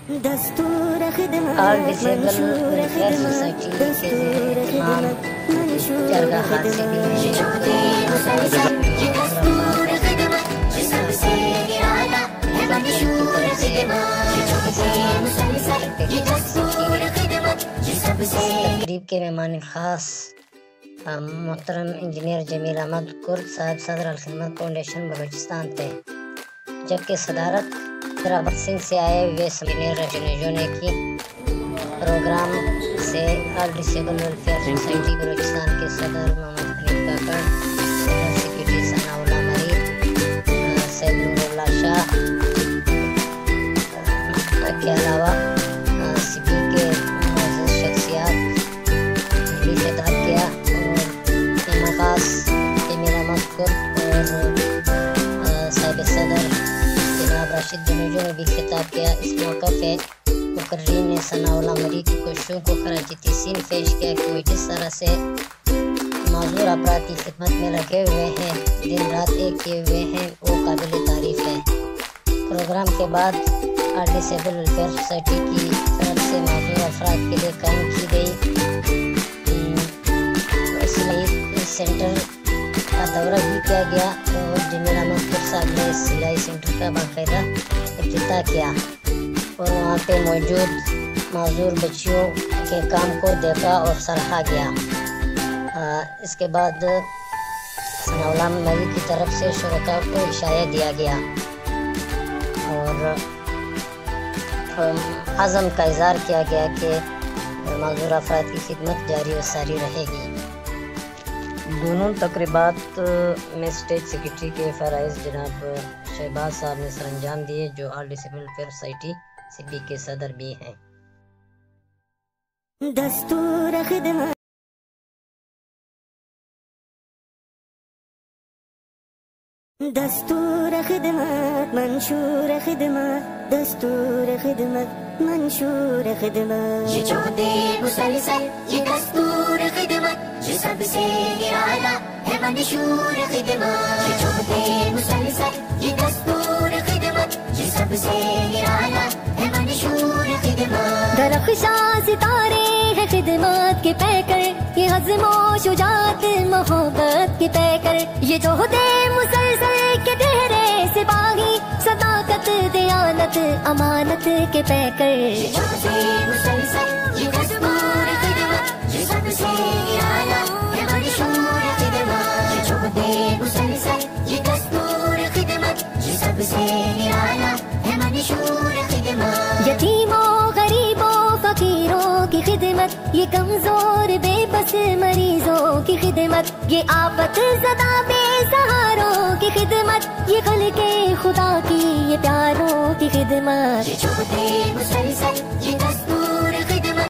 دستور خدمت منشور خدمت دستور خدمت منشور خدمت یہ جہد مسلسل یہ دستور خدمت یہ سب سے اعلیٰ ہے منشور خدمت یہ جہد مسلسل یہ دستور خدمت یہ سب سے. تقریب کے مہمان خاص محترم انجینئر جمیل احمد کرد صاحب صدر الخدمت فاؤنڈیشن بلوچستان تھے، جبکہ صدارت رابط سنگھ سے آئے ہوئے انجینئر رشنیجو نے کی. پروگرام سے آل ڈسیبل ویلفیئر سوسائٹی بلوچستان کے صدر محمد حنیف کاکڑ، جنرل سیکریٹری ثناء اللہ مرید، سید نور اللہ شاہ کے علاوہ سی پی کے معزز شخصیات نے خطاب کیا، اور خاص جمیل احمد کرد اور صاحب صدر جناب راشد جنیجو نے بھی خطاب کیا. اس موقع پہ مقررین نے ثناء اللہ مرید کی کوششوں کو خراج تحسین پیش کیا کہ وہ جس طرح سے معذور افراد کی خدمت میں لگے ہوئے ہیں، دن رات ایک کیے ہوئے ہیں، وہ قابل تعریف ہے. پروگرام کے بعد آل ڈسیبل ویلفیئر سوسائٹی کی طرف سے معذور افراد کے لیے قائم کی گئی سلائی سینٹر کا دورہ بھی کیا گیا، اور جمیل احمد کرد صاحب نے سلائی سینٹر کا باقاعدہ افتتاح کیا اور وہاں پہ موجود معذور بچیوں کے کام کو دیکھا اور سراہا گیا. اس کے بعد ثناء اللہ مرید کی طرف سے شرکاء کو عشایہ دیا گیا اور عزم کا اظہار کیا گیا کہ معذور افراد کی خدمت جاری و ساری رہے گی. دونوں تقریبات میں اسٹیٹ سیکریٹری کے فرائض جناب شہباز صاحب نے سر انجام دیے، جو آل ڈسیبل ویلفیئر سوسائٹی سبی کے صدر بھی ہیں. دستور خدمت دستور خدمت منشور خدمت دستور خدمت منشور خدمت یہ جہد مسلسل یہ دستور خدمت یہ سب سے اعلیٰ ہے منشور خدمت یہ جہد مسلسل یہ دستور خدمت یہ سب سے اعلیٰ ہے منشور خدمت. درخشاں ستارے ہے خدمات کے پیکر، یہ عزم و شجاعت محبت کے پیکر، یہ جہد مسلسل کے ٹہرے سپاہی، صداقت دیانت امانت کے پیکر. یہ جہد مسلسل یہ دستور خدمت یہ سب سے اعلیٰ ہے منشور خدمت یہ جہد مسلسل یہ دستور خدمت یہ سب سے اعلیٰ ہے منشور خدمت. یتیموں غریبوں فقیروں کی خدمت، یہ کمزور بے بس مریضوں کی خدمت، یہ آفت زدہ بے سہاروں کی خدمت، یہ خلق خدا کی یہ پیاروں کی خدمت. یہ جہد مسلسل یہ دستور